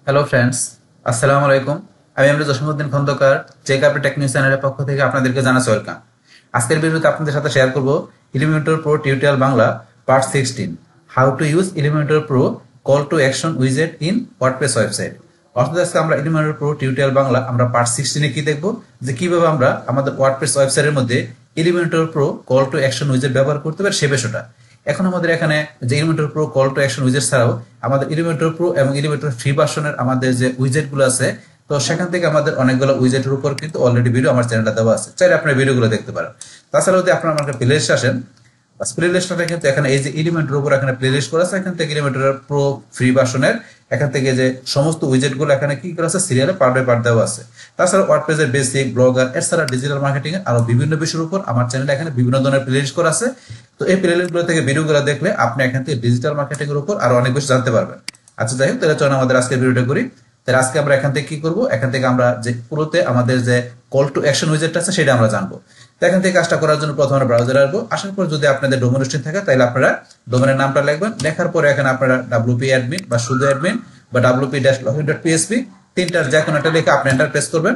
Hello friends, আসসালামু আলাইকুম। আমি আমরা Jasimuddin Khandakar checkup tech news চ্যানেলের পক্ষ থেকে আপনাদেরকে জানাচ্ছি ওয়েলকাম। আজকের ভিডিওতে আপনাদের সাথে শেয়ার করব Elementor Pro tutorial Bangla part 16, how to use Elementor Pro call to action উইজেট ইন ওয়ার্ডপ্রেস ওয়েবসাইট। অর্থাৎ আজকে আমরা ইলিমেন্টর প্রো টিউটোরিয়াল বাংলা আমরা পার্ট 16 কি দেখব, যে কিভাবে আমরা আমাদের ওয়ার্ডপ্রেস ওয়েবসাইটের মধ্যে Elementor Pro call to action উইজেট ব্যবহার করতে পারি সে বিষয়টা। এখন আমাদের এখানে যে Elementor Pro call to action উইজেট ছাড়াও আমাদের এলিমেন্টর প্রো এবং এলিমেন্টর ফ্রি ভার্সনের আমাদের যে উইজেট গুলো আছে, তো সেখান থেকে আমাদের অনেকগুলো উইজেটের উপর কিন্তু অলরেডি ভিডিও আমার চ্যানেলে দেওয়া আছে, চাইলে আপনার ভিডিওগুলো দেখতে পারেন। তাছাড়াও যদি আপনার আমাকে প্লে লিস্ট আসেন, প্লে লিস্টটা কিন্তু এখানে এই যে এলিমেন্টের উপর এখানে প্লে লিস্ট করা আছে, এখান থেকে এলিমেন্টর প্রো ফ্রি ভার্সনের এখান থেকে যে সমস্ত উইজেট গুলো এখানে কি করা আছে সিরিয়ালে পার্ট বাই পার্ট দেওয়া আছে। তাছাড়া ওয়ার্ডপ্রেসের বেসিক, ব্লগার, এছাড়া ডিজিটাল মার্কেটিং এর আরো বিভিন্ন বিষয়ের উপর আমার চ্যানেলে এখানে বিভিন্ন ধরনের প্লে লিস্ট করা আছে। তো এই প্লে লিস্ট গুলো থেকে ভিডিওগুলো দেখলে আপনি এখান থেকে ডিজিটাল মার্কেটিং এর উপর আরো অনেক বেশি জানতে পারবেন। আচ্ছা, যাই হোক, তাহলে চলুন আমাদের আজকের ভিডিওটা করি। তাহলে আজকে আমরা এখান থেকে কি করব, এখান থেকে আমরা যে পুরোতে আমাদের যে কল টু অ্যাকশন উইজেটটা আছে সেটা আমরা জানবো। তো এখান থেকে কাজটা করার জন্য প্রথমে আমরা ব্রাউজারে আসবো। আসার পর যদি আপনাদের ডোমেন হোস্টিং থাকে তাহলে আপনারা ডোমেনের নামটা লিখবেন। লেখার পরে এখানে আপনারা wp অ্যাডমিন বা শুধু অ্যাডমিন বা wp-login.php তিনটার যে কোনো একটা লিখে আপনি এন্টার প্রেস করবেন।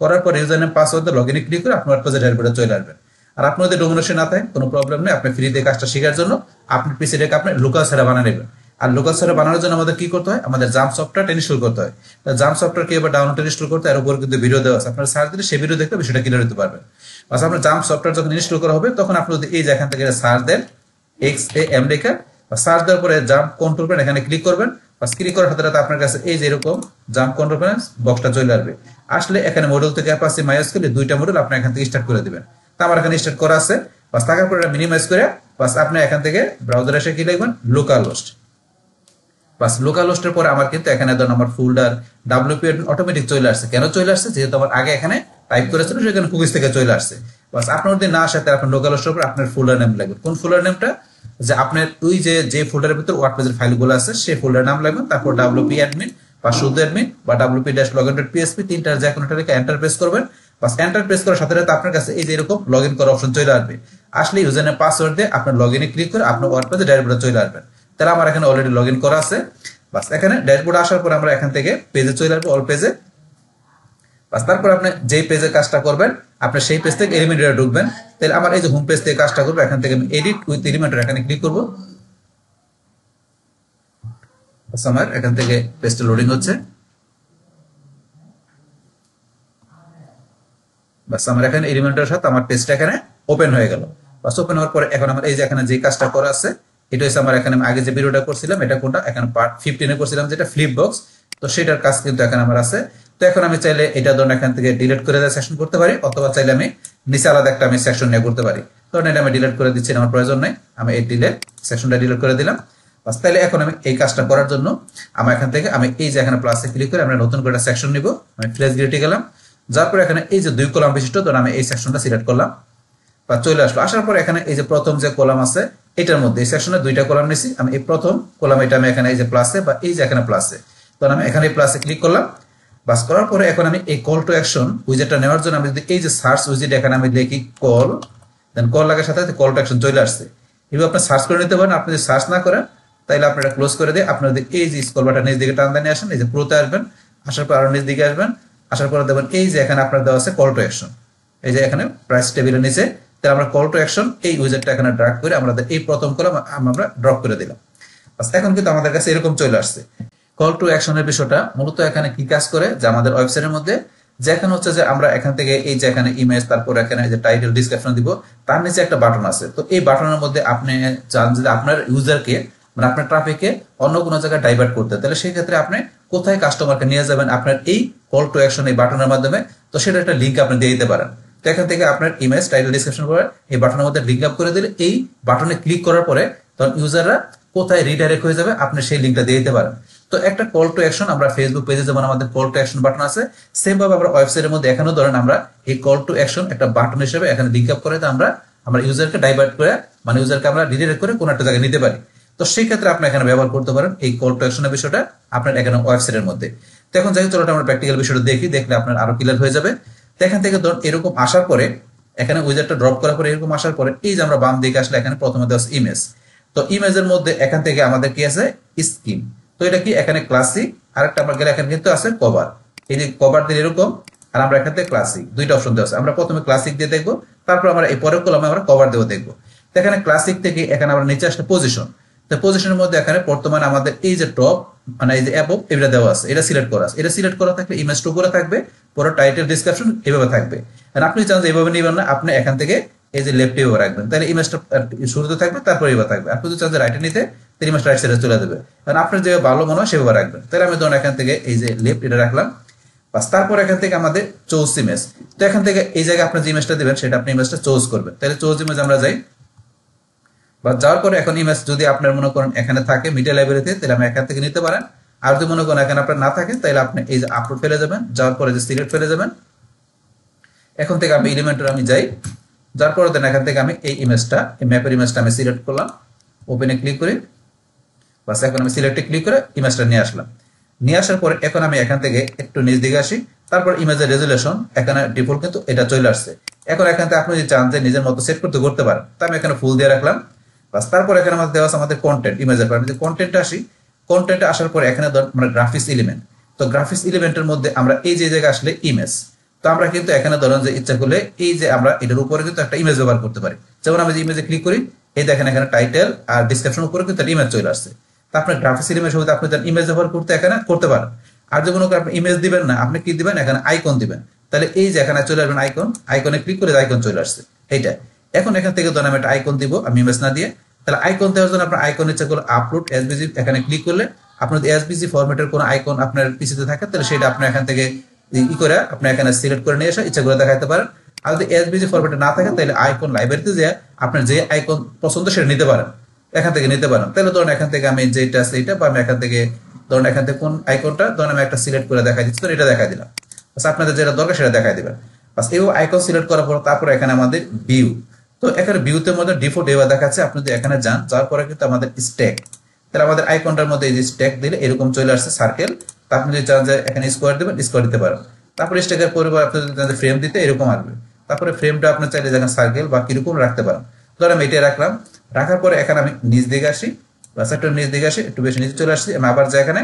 করার পর ইউজার নেম পাসওয়ার্ড দিয়ে লগইনে ক্লিক করে আপনার ওয়ার্ডপ্রেসে ড্যাশবোর্ডে চলে আসবেন। আর আপনার যদি ডোমেন হোস্টিং না থাকে কোনো প্রবলেম নেই, আপনি ফ্রিতে কাজটা শেখার জন্য আপনি পিসিটাকে আপনি লোকাল সার্ভার বানিয়ে নেবেন। আর লোকাল সার্ভার বানানোর জন্য আমাদের কি করতে হয়, আমাদের জাম্প সফটওয়্যারটা ইনস্টল করতে হয়। জাম্প সফটওয়্যার কি এবার ডাউনলোড ইনস্টল করতে এর উপর কিন্তু ভিডিও দেওয়া আছে, আপনারা সার্চ দিলে সেই ভিডিও দেখলে বিষয়টা ক্লিয়ার হতে পারবেন। বাস আপনার জাম্প সফটওয়্যার যখন ইনস্টল করা হবে তখন আপনি যদি এই যে এখান থেকে সার্চ দেন XAM লেখা, বা সার্চ দেওয়ার পরে জাম্প কন্ট্রোল প্যানেল এখানে ক্লিক করবেন। বাস ক্লিক করার সাথে সাথে আপনার কাছে এই যে এরকম জাম্প কন্ট্রোল প্যানেল বক্সটা চলে আসবে। আসলে এখানে মডেল থেকে অ্যাপাচি মাইস্কুয়েল দুইটা মডেল আপনি এখান থেকে স্টার্ট করে দিবেন। তো আমার এখানে স্টার্ট করা আছে। বাস থাকার পরে মিনিমাইজ করে বাস আপনি এখান থেকে ব্রাউজারে এসে কি লিখবেন, লোকাল হোস্ট। বাস লোকাল হোস্টের পরে আমার কিন্তু এখানে ধরুন আমার ফোল্ডার WP অটোমেটিক চলে আসছে। কেন চলে আসছে, যেহেতু আমার আগে এখানে টাইপ করেছিল সেখানে কুকিজ থেকে চলে আসছে। বাস আপনার যদি না আসে আপনার লোকাল হোস্টের উপর আপনার ফোল্ডার নেম লাগবে। কোন ফোল্ডার নেমটা, যে আপনার ওই যে ফোল্ডারের ভিতর ওয়ার্ডপ্রেসের ফাইলগুলো আছে সেই ফোল্ডার নাম লাগবে। তারপর WP অ্যাডমিন বা শুধু অ্যাডমিন বা wp-login.php তিনটার যে কোনো একটা লিখে এন্টার প্রেস করবেন। বাস এন্টার প্রেস করার সাথে সাথে আপনার কাছে এই যে এরকম লগইন করার অপশন চলে আসবে। আসলে ইউজার নেম পাসওয়ার্ড দিয়ে আপনার লগইনে ক্লিক করে আপনার ওয়ার্ডপ্রেসে ডাইরেক্ট চলে আসবেন। তাহলে আমার এখানে অলরেডি লগইন করা আছে। বাস এখানে ড্যাশবোর্ডে আসার পর আমরা এখান থেকে পেজে চলে আসবো, অল পেজে। বাস তারপর আপনি যেই পেজে কাজটা করবেন আপনি সেই পেজ থেকে এলিমেন্টরে ঢুকবেন। তাহলে আমার এই যে হোম পেজ থেকে কাজটা করবো, এখান থেকে আমি এডিট উইথ এলিমেন্টর এখানে ক্লিক করবো। বাস আমার এখান থেকে পেজটা লোডিং হচ্ছে। বাস আমার এখানে এলিমেন্টরের সাথে আমার পেজটা এখানে ওপেন হয়ে গেল। বাস ওপেন হওয়ার পরে এখন আমার এই যে এখানে যে কাজটা করা আছে এটা হচ্ছে আমার এখানে আগে যে ভিডিওটা করছিলাম এটা কোনটা, এখানে পার্ট 15 এ করছিলাম যেটা ফ্লিপ বক্স। তো সেটার কাজ কিন্তু এখানে আমার আছে। তো এখন আমি চাইলে এটা ধরুন এখান থেকে ডিলিট করে দেওয়ার সেকশন করতে পারি, অথবা চাইলে আমি নিচে আলাদা একটা আমি সেকশন নিয়ে করতে পারি। ধরুন এটা আমি ডিলিট করে দিচ্ছি, আমার প্রয়োজন নাই, আমি এই সেকশনটা ডিলিট করে দিলাম। বাস তাহলে এখন আমি এই কাজটা করার জন্য আমার এখান থেকে আমি এই যে এখানে প্লাসে ক্লিক করে আমরা নতুন করে একটা সেকশন নিব। আমি ফ্ল্যাশ গ্রিডে গেলাম, যার পরে এখানে এই যে 2 কলাম বিশিষ্ট ধরুন আমি এই সেকশনটা সিলেক্ট করলাম বা চলে আসলো। আসার পর এখানে এই যে প্রথম যে কলাম আছে এটার মধ্যে এই সেকশনে 2টা কলাম নিছি। আমি এই প্রথম কলাম এটা আমি এখানে এই যে প্লাসে বা এই যে এখানে প্লাসে, তো আমি এখানে প্লাসে ক্লিক করলাম। বাস করার পরে এখন আমি এই কল টু অ্যাকশন উইজেটটা নেওয়ার জন্য আমি যদি এই যে সার্চ উইজেট এখানে আমি লিখি কল, দেন কল লাগার সাথে সাথে কল টু অ্যাকশন চলে আসছে। এবার আপনি সার্চ করে নিতে পারেন। আপনি যদি সার্চ না করেন তাহলে আপনি এটা ক্লোজ করে দিয়ে আপনার এই যে স্ক্রল বাটন নিচ দিকে টান দিয়ে আসেন, এই যে প্রোতে আসবেন, আসার পর আরো নিচ দিকে আসবেন, আসার পরে দেখবেন এই যে এখানে আপনার দেওয়া আছে কল টু অ্যাকশন, এই যে এখানে প্রাইস টেবিলের নিচে। তাহলে আমরা কল টু অ্যাকশন এই উইজেটটা এখানে ড্র্যাগ করে আমাদের এই প্রথম কলাম আমরা ড্রপ করে দিলাম। এখন কিন্তু আমাদের কাছে এরকম চলে আসছে। কল টু অ্যাকশনের বিষয়টা মূলত এখানে কি কাজ করে, যে আমাদের ওয়েবসাইটের মধ্যে যেখানে হচ্ছে যে আমরা এখান থেকে এই যে এখানে ইমেজ, তারপর এখানে যে টাইটেল ডেসক্রিপশন দিব, তার নিচে একটা বাটন আছে। তো এই বাটনের মধ্যে আপনি চান যদি আপনার ইউজারকে মানে আপনার ট্রাফিককে অন্য কোনো জায়গায় ডাইভার্ট করতে, তাহলে সেই ক্ষেত্রে আপনি কোথায় কাস্টমারকে নিয়ে যাবেন আপনার এই কল টু অ্যাকশন এই বাটনের মাধ্যমে, তো সেটা একটা লিঙ্ক আপনি দিয়ে দিতে পারেন। তো এখান থেকে আপনার ইমেজ, টাইটেল, ডেসক্রিপশন করে এই বাটনের মধ্যে লিঙ্ক আপ করে দিলে এই বাটনে ক্লিক করার পরে তখন ইউজাররা কোথায় রিডাইরেক্ট হয়ে যাবে আপনি সেই লিঙ্কটা দিয়ে দিতে পারেন। তো একটা কল টু অ্যাকশন আমরা ফেসবুক পেজে যেমন আমাদের কল টু অ্যাকশন বাটন আছে, সেম ভাবে আমরা ওয়েবসাইটের মধ্যে এখানেও ধরেন আমরা এই কল টু অ্যাকশন একটা বাটন হিসেবে এখানে লিঙ্ক আপ করে আমরা ইউজারকে ডাইভার্ট করে মানে ইউজারকে আমরা রিডাইরেক্ট করে কোনো একটা জায়গায় নিতে পারি। তো সেই ক্ষেত্রে আপনি এখানে ব্যবহার করতে পারেন এই কল টু অ্যাকশনের বিষয়টা আপনার এখানে ওয়েবসাইটের মধ্যে। তো এখন যাই চলো আমরা প্র্যাকটিক্যাল বিষয়টা দেখলে আপনার আরো ক্লিয়ার হয়ে যাবে। তো এখান থেকে ধরুন এরকম আসার পরে এখানে উইজারটা ড্রপ করার পরে এরকম আসার পরে এই যে আমরা বাম দিকে আসলে এখানে প্রথমে দেওয়া ইমেজ। তো ইমেজের মধ্যে এখান থেকে আমাদের কি আছে স্কিম। তো এটা কি এখানে ক্লাসিক আরেকটা আমরা গেলে এখানে কিন্তু আছে কভার, এই যে কভার দিলে এরকম, আর আমরা এখান থেকে ক্লাসিক, দুইটা অপশন দেওয়া আছে। আমরা প্রথমে ক্লাসিক দিয়ে দেখবো, তারপর আমরা এই পরের কলামে আমরা কভার দিয়ে দেখবো। তো এখানে ক্লাসিক থেকে এখানে আমরা নিচে আসলে পজিশন, তো পজিশনের মধ্যে এখানে বর্তমানে আমাদের এই যে টপ মানে এই যে অ্যাবভ এটা দেওয়া আছে, এটা সিলেক্ট করা আছে। এটা সিলেক্ট করা থাকলে ইমেজ টু করে থাকবে, পরে টাইটেল ডিসক্রিপশন এভাবে থাকবে। আর আপনি চান যে এভাবে নেবেন না, আপনি এখান থেকে এই যে লেফটে এভাবে রাখবেন, তাহলে ইমেজটা শুরুতে থাকবে, তারপরে এভাবে থাকবে। আপনি যদি চান যে রাইটে নিতে, তাহলে ইমেজটা রাইট সাইডে চলে যাবে। কারণ আপনার যে ভালো মনে হয় সেভাবে রাখবেন। তাহলে আমি ধরুন এখান থেকে এই যে লেফট এটা রাখলাম, বাস। তারপর এখান থেকে আমাদের চুজ ইমেজ, তো এখান থেকে এই জায়গায় আপনি যে ইমেজটা দিবেন সেটা আপনি ইমেজটা চুজ করবেন। তাহলে চুজ ইমেজ আমরা যাই, বা যাওয়ার পরে এখন ইমেজ যদি আপনার মনে করেন এখানে থাকে মিডিয়া লাইব্রেরিতে, তাহলে আপনি এখান থেকে নিতে পারেন। আর যদি মনে করেন এখানে আপনার না থাকে, তাহলে আপনি এই যে আপলোড ফেলে যাবেন, যাওয়ার পরে যে সিলেক্ট ফেলে যাবেন। এখন থেকে আমি এলিমেন্টর আমি যাই, যার পরে দেন এখান থেকে আমি এই ইমেজটা, এই ম্যাপের ইমেজটা আমি সিলেক্ট করলাম, ওপেনে ক্লিক করি, বাস। এখন আমি সিলেক্টে ক্লিক করে ইমেজটা নিয়ে আসলাম। নিয়ে আসার পরে এখন আমি এখান থেকে একটু নিচ দিকে আসি, তারপর ইমেজের রেজুলেশন এখানে ডিফল্ট কিন্তু এটা চলে আসছে। এখন এখান থেকে আপনি যদি চান যে নিজের মতো সেট করতে পারেন, তা আমি এখানে ফুল দিয়ে রাখলাম, বাস। তারপর এখানে আমাদের দেওয়া আছে আমাদের কন্টেন্ট, ইমেজের পর আমি যদি কন্টেন্টে আসি, কন্টেন্টে আসার পরে এখানে আমরা গ্রাফিক্স এলিমেন্ট, তো গ্রাফিক্স এলিমেন্টের মধ্যে আমরা এই যে জায়গায় আসলে ইমেজ, তো আমরা কিন্তু এখানে ধরেন যে ইচ্ছা করলে এই যে আমরা এটার উপরে কিন্তু একটা ইমেজ ব্যবহার করতে পারি। যেমন আমি যে ইমেজে ক্লিক করি, এই দেখেন এখানে টাইটেল আর ডিসক্রিপশন উপরে কিন্তু একটা ইমেজ চলে আসছে। তা আপনার গ্রাফিক্স এলিমেন্ট হতে আপনি ইমেজ ব্যবহার করতে এখানে করতে পারেন। আর যখন আপনি ইমেজ দিবেন না, আপনি কি দিবেন, এখানে আইকন দিবেন। তাহলে এই যে এখানে চলে আসবেন আইকন, আইকনে ক্লিক করে আইকন চলে আসছে এইটা। এখন এখান থেকে ধরেন আমি একটা আইকন দিব, আমি ইমেজ না দিয়ে। তাহলে আইকন দেওয়ার জন্য আপনার আইকন ইচ্ছা করলে আপলোড এসবিজি এখানে ক্লিক করলে আপনার এসবিজি ফরম্যাটের কোনো আইকন আপনার পিসিতে থাকে, তাহলে সেটা আপনি এখান থেকে ই করে আপনি এখানে সিলেক্ট করে নিয়ে এসে ইচ্ছা করে দেখাতে পারেন। আর যদি এসবিজি ফরম্যাটে না থাকে, তাহলে আইকন লাইব্রেরিতে যে আপনার যে আইকন পছন্দ সেটা নিতে পারেন, এখান থেকে নিতে পারেন। তাহলে ধরুন এখান থেকে আমি যেটা আছে এটা, বা আমি এখান থেকে ধরুন এখান থেকে কোন আইকনটা ধরুন আমি একটা সিলেক্ট করে দেখাই দিচ্ছি, তো এটা দেখাই দিলাম, বাস। আপনাদের যেটা দরকার সেটা দেখাই দিবেন, বাস। এই আইকন সিলেক্ট করার পর তারপর এখানে আমাদের ভিউ, তো এখানে ভিউতে মধ্যে ডিফল্ট এভাবে দেখাচ্ছে। আপনি যদি এখানে যান, যাওয়ার পরে কিন্তু আমাদের স্ট্যাক, তাহলে আমাদের আইকনটার মধ্যে এই যে স্ট্যাক দিলে এরকম চলে আসছে সার্কেল। তা আপনি যদি চান যে এখানে স্কোয়ার দিবেন, স্কোয়ার দিতে পারেন। তারপরে স্ট্যাকের পরিবার আপনি যদি চান ফ্রেম দিতে, এরকম আসবে। তারপরে ফ্রেমটা আপনি চাইলে যেখানে সার্কেল বা কিরকম রাখতে পারেন। ধর আমি এটাই রাখলাম, রাখার পরে এখানে আমি নিচ দিকে আসি, বাস। একটু নিচ দিকে আসি, একটু বেশি নিচে চলে আসছি, আমি আবার যাই এখানে,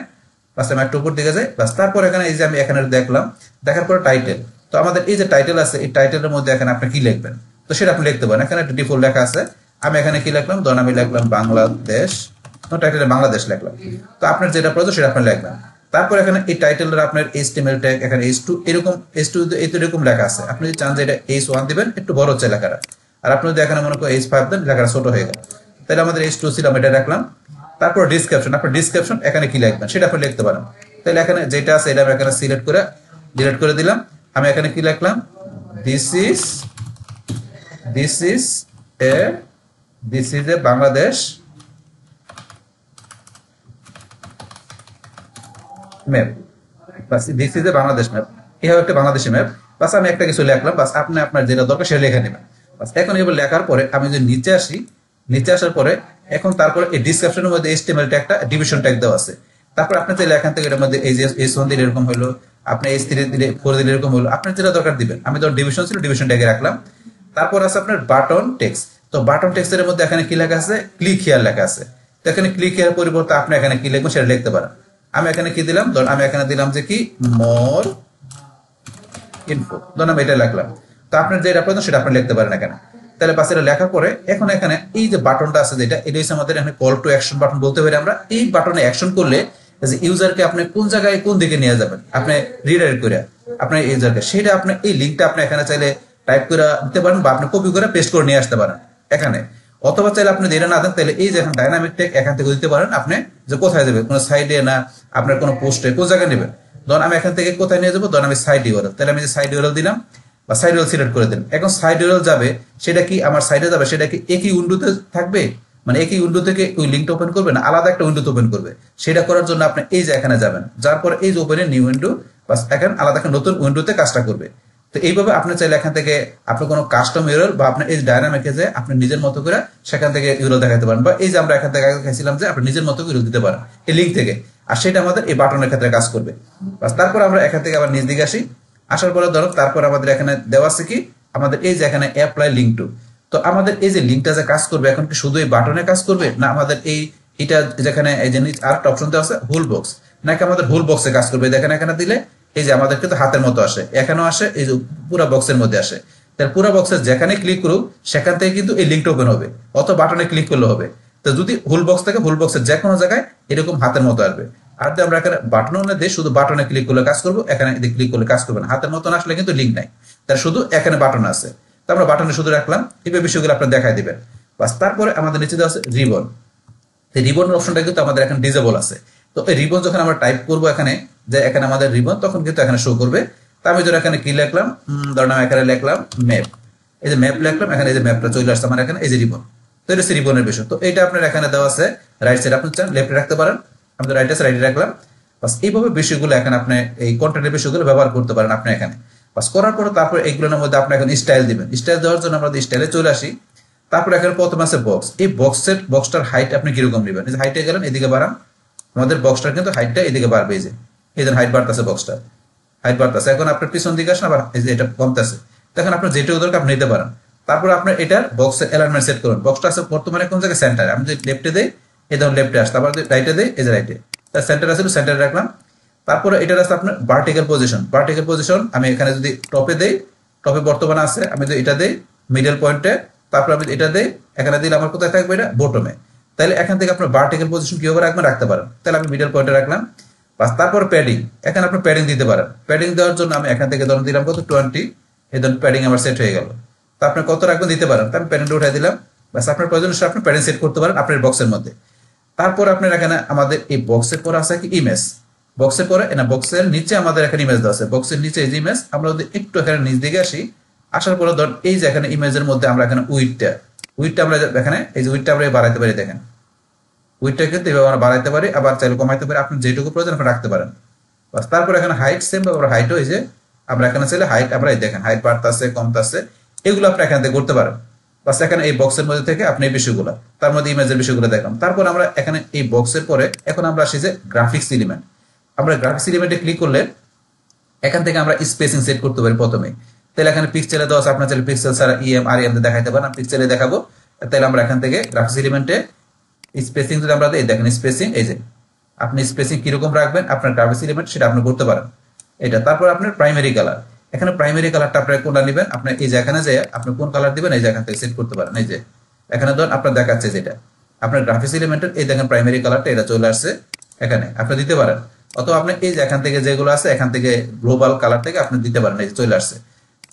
বাস। আমি একটু উপর দিকে যাই, বাস। তারপর এখানে এই যে আমি এখানে দেখলাম, দেখার পরে টাইটেল, তো আমাদের এই যে টাইটেল আছে, এই টাইটেলের মধ্যে এখানে আপনি কি লিখবেন, তো সেটা আপনি লিখতে পারেন। এখানে একটা ডিফল্ট লেখা আছে, আমি এখানে কি লিখলাম, ধরুন আমি লিখলাম বাংলাদেশ, টাইটেলে বাংলাদেশ লিখলাম। তো আপনার যেটা প্রয়োজন সেটা আপনি লিখবেন। তারপর এখানে এই টাইটেলের আপনার HTML ট্যাগ এখানে H2 এরকম, H2 এরকম লেখা আছে। আপনি যদি চান যে এটা H1 দিবেন, একটু বড় হচ্ছে লেখাটা। আর আপনি যদি এখানে মনে করেন H5 দেন, লেখাটা ছোট হয়ে গেল। তাহলে আমাদের H2 ছিল, আমি এটা রাখলাম। তারপর ডিসক্রিপশন, আপনার ডিসক্রিপশন এখানে কি লিখবেন সেটা আপনি লিখতে পারেন। তাহলে এখানে যেটা আছে এটা আমি এখানে সিলেক্ট করে ডিলিট করে দিলাম। আমি এখানে কি লিখলাম, this is a Bangladesh map, bus. This is a Bangladesh map, এই হবে একটা বাংলাদেশি ম্যাপ, বাস। আমি একটা কিছু লিখলাম, বাস। আপনি আপনার যেটা দরকার সেটা লিখে নেবেন, বাস। এখন এবার লেখার পরে আমি যদি নিচে আসি, নিচে আসার পরে এখন তারপরে এই ডিসক্রিপশনের মধ্যে HTML ট্যাগটা ডিভিশন ট্যাগ দেওয়া আছে। তারপর আপনি চাইলে এখান থেকে এটার মধ্যে এই যে H1 দিলে এরকম হলো, আপনি H3 দিলে 4 দিলে এরকম হলো, আপনার যেটা দরকার দিবেন। আমি ধর ডিভিশন ছিল, ডিভিশন ট্যাগে রাখলাম। তারপর আছে আপনার বাটন টেক্সট, তো বাটন টেক্সটের মধ্যে এখানে কি লেখা আছে, ক্লিক হিয়ার লেখা আছে। তো এখানে ক্লিক হিয়ার পরিবর্তে আপনি এখানে কি লিখবেন সেটা লিখতে পারেন। আমি এখানে কি দিলাম, ধর আমি এখানে দিলাম যে কি মোর ইনফো, ধর আমি এটা লিখলাম। তো আপনার যেটা প্রয়োজন সেটা আপনি লিখতে পারেন এখানে। তাহলে বাস এটা লেখার পরে এখন এখানে এই যে বাটনটা আছে, যেটা এটা হচ্ছে আমাদের এখানে কল টু অ্যাকশন বাটন বলতে পারি আমরা। এই বাটনে অ্যাকশন করলে যে ইউজারকে আপনি কোন জায়গায় কোন দিকে নিয়ে যাবেন, আপনি রিডাইরেক্ট করে আপনার ইউজারকে, সেটা আপনি এই লিঙ্কটা আপনি এখানে চাইলে টাইপ করে দিতে পারেন, বা আপনি কপি করে পেস্ট করে নিয়ে আসতে পারেন এখানে। অথবা চাইলে আপনি এটা না দেন, তাহলে এই যে এখন ডাইনামিক ট্যাগ এখান থেকে দিতে পারেন আপনি, যে কোথায় যাবে, কোনো সাইডে না আপনার কোনো পোস্টে কোন জায়গায় নেবেন। ধরুন আমি এখান থেকে কোথায় নিয়ে যাবো, ধরুন আমি সাইড ইউআরএল, তাহলে আমি যে সাইড ইউআরএল দিলাম বা সাইড ইউআরএল সিলেক্ট করে দিলাম। এখন সাইড ইউআরএল যাবে, সেটা কি আমার সাইডে যাবে, সেটা কি একই উইন্ডোতে থাকবে, মানে একই উইন্ডো থেকে ওই লিঙ্কটা ওপেন করবে না আলাদা একটা উইন্ডোতে ওপেন করবে। সেটা করার জন্য আপনি এই যে এখানে যাবেন, যার পরে এই যে ওপেনে নিউ উইন্ডো, বাস। এখন আলাদা একটা নতুন উইন্ডোতে কাজটা করবে। তো এইভাবে আপনি চাইলে এখান থেকে আপনি কোনো কাস্টম ইউআরএল বা আপনি এই ডায়নামিকে যে আপনি নিজের মতো করে সেখান থেকে ইউআরএল দেখাতে পারেন, বা এই যে আমরা এখান থেকে দেখাইছিলাম যে আপনি নিজের মতো ইউআরএল দিতে পারেন এই লিঙ্ক থেকে। আর সেটা আমাদের এই বাটনের ক্ষেত্রে কাজ করবে, বাস। তারপর আমরা এখান থেকে আবার নিচ দিকে আসি, আসার পরে ধরো তারপর আমাদের এখানে দেওয়া আছে কি আমাদের এই যে এখানে অ্যাপ্লাই লিঙ্ক টু। তো আমাদের এই যে লিঙ্কটা যে কাজ করবে, এখন কি শুধু এই বাটনে কাজ করবে না আমাদের এই এটা যেখানে এই যে আরেকটা অপশন দেওয়া আছে হোল বক্স, নাকি আমাদের হোল বক্সে কাজ করবে। দেখেন এখানে দিলে এই যে আমাদের কিন্তু হাতের মতো আসে, এখানেও আসে, এই যে পুরো বক্সের মধ্যে আসে। তাহলে পুরো বক্সের যেখানে ক্লিক করুক সেখান থেকে কিন্তু এই লিঙ্কটা ওপেন হবে, অত বাটনে ক্লিক করলে হবে। তো যদি হোল বক্স থাকে হোল বক্সের যে কোনো জায়গায় এরকম হাতের মতো আসবে। আর যদি আমরা এখানে বাটনও না দিই, শুধু বাটনে ক্লিক করলে কাজ করবো, এখানে ক্লিক করলে কাজ করবে না। হাতের মতন আসলে কিন্তু লিঙ্ক নাই, তার শুধু এখানে বাটন আছে। তো আমরা বাটনে শুধু রাখলাম, এইভাবে বিষয়গুলো আপনার দেখাই দিবেন। বাস তারপরে আমাদের নিচে দেওয়া আছে রিবন। এই রিবনের অপশনটা কিন্তু আমাদের এখানে ডিজেবল আছে। তো এই রিবন যখন আমরা টাইপ করবো এখানে যে এখানে আমাদের রিবন, তখন কিন্তু এখানে শো করবে। তো আমি ধরো এখানে কি লিখলাম, ধরুন আমি এখানে লিখলাম ম্যাপ। এই যে ম্যাপ লিখলাম, এখানে এই যে ম্যাপটা চলে আসছে আমার এখানে, এই যে রিবন। তো এটা হচ্ছে রিবনের বিষয়। তো এটা আপনার এখানে দেওয়া আছে রাইট সাইড, আপনি চান লেফটে রাখতে পারেন, আমি তো রাইট সাইডে রাখলাম। বাস এইভাবে বিষয়গুলো এখানে আপনি এই কন্টেন্টের বিষয়গুলো ব্যবহার করতে পারেন আপনি এখানে। বাস করার পরে তারপর এইগুলোর মধ্যে আপনি এখন স্টাইল দিবেন। স্টাইল দেওয়ার জন্য আমরা স্টাইলে চলে আসি। তারপর এখানে প্রথম আছে বক্স। এই বক্সটার হাইট আপনি কিরকম নেবেন। এই যে হাইটে গেলেন, এদিকে বাড়ান, আমাদের বক্সটার কিন্তু হাইটটা এদিকে বাড়বে। এই যে হাইট বাড়তেছে, বক্সটা হাইট বাড়তেছে। এখন আপনার পিছন দিকে আসেন, আবার এই যে এটা কমতেছে। দেখেন আপনার যেটুকু দরকার আপনি নিতে পারেন। তারপর আপনার এটার বক্সের অ্যালাইনমেন্ট সেট করুন। বক্সটা আছে বর্তমানে কোন জায়গায়, সেন্টারে। আমি যদি লেফটে দেই, এই ধরুন লেফটে আসতে, আবার রাইটে দেই, এই যে রাইটে, তার সেন্টার আছে, সেন্টারে রাখলাম। তারপরে এটার আছে আপনার ভার্টিক্যাল পজিশন। আমি এখানে যদি টপে দেই, টপে বর্তমানে আছে, আমি যদি এটা দেই মিডল পয়েন্টে, তারপর আমি এটা দেই, এখানে দিলে আমার কোথায় থাকবে, এটা বটমে। তাহলে এখান থেকে আপনার ভার্টিক্যাল পজিশন কিভাবে রাখবেন, রাখতে পারেন। তাহলে আমি মিডল পয়েন্টে রাখলাম। বাস তারপর প্যাডিং, এখানে আপনি প্যাডিং দিতে পারেন। প্যাডিং দেওয়ার জন্য আমি এখান থেকে ধরুন দিলাম কত, 20। এই ধরুন প্যাডিং আমার সেট হয়ে গেল। তো আপনি কত রাখবেন দিতে পারেন। আমি প্যাডিংটা উঠাই দিলাম। বাস আপনার প্রয়োজন আপনি প্যাডিং সেট করতে পারেন আপনার বক্সের মধ্যে। তারপর আপনার এখানে আমাদের এই বক্সের পরে আছে কি ইমেজ। বক্সের পরে না, বক্সের নিচে আমাদের এখানে ইমেজ দেওয়া আছে। বক্সের নিচে এই যে ইমেজ, আমরা যদি একটু এখানে নিচ দিকে আসি, আসার পরে ধর এই যে এখানে ইমেজের মধ্যে আমরা এখানে উইডটা আমরা এখানে এই যে উইডটা আমরা বাড়াইতে পারি। দেখেন উইডটা কিন্তু এভাবে আমরা বাড়াইতে পারি, আবার চাইলে কমাইতে পারি। আপনি যেটুকু প্রয়োজন আপনি রাখতে পারেন। বাস তারপর এখানে হাইট সেম ভাবে হাইট হয়েছে, আমরা এখানে চাইলে হাইট আমরা এই দেখেন হাইট বাড়তেছে কমতেছে, এগুলো আপনি এখান থেকে করতে পারেন। বাস এখানে এই বক্সের মধ্যে থেকে আপনি এই বিষয়গুলো, তার মধ্যে ইমেজের বিষয়গুলো দেখলাম। তারপর আমরা এখানে এই বক্সের পরে এখন আমরা আসি যে গ্রাফিক্স এলিমেন্ট। আমরা গ্রাফিক্স এলিমেন্টে ক্লিক করলে এখান থেকে আমরা স্পেসিং সেট করতে পারি প্রথমে। তাহলে এখানে পিক্সেলে দেওয়া আছে, আপনার চাইলে পিক্সেল ছাড়া আর দেখাইতে পারেন, আমি পিক্সেলে দেখাবো। তাহলে আমরা এখান থেকে গ্রাফিক্স এলিমেন্টে স্পেসিং যদি আমরা দিই, দেখেন স্পেসিং, এই যে আপনি স্পেসিং কিরকম রাখবেন আপনার গ্রাফিক্স এলিমেন্ট সেটা আপনি করতে পারেন এটা। তারপর আপনার প্রাইমারি কালার, এখানে প্রাইমারি কালারটা আপনার কোনটা নেবেন, আপনি এই যে এখানে যে আপনি কোন কালার দিবেন এই যে এখান থেকে সেট করতে পারেন। এই যে এখানে ধরুন আপনার দেখাচ্ছে যেটা আপনার গ্রাফিক্স এলিমেন্টের, এই দেখেন প্রাইমারি কালারটা এটা চলে আসছে, এখানে আপনি দিতে পারেন। অথবা আপনি এই যে এখান থেকে যেগুলো আছে এখান থেকে গ্লোবাল কালার থেকে আপনি দিতে পারেন, এই যে চলে আসছে,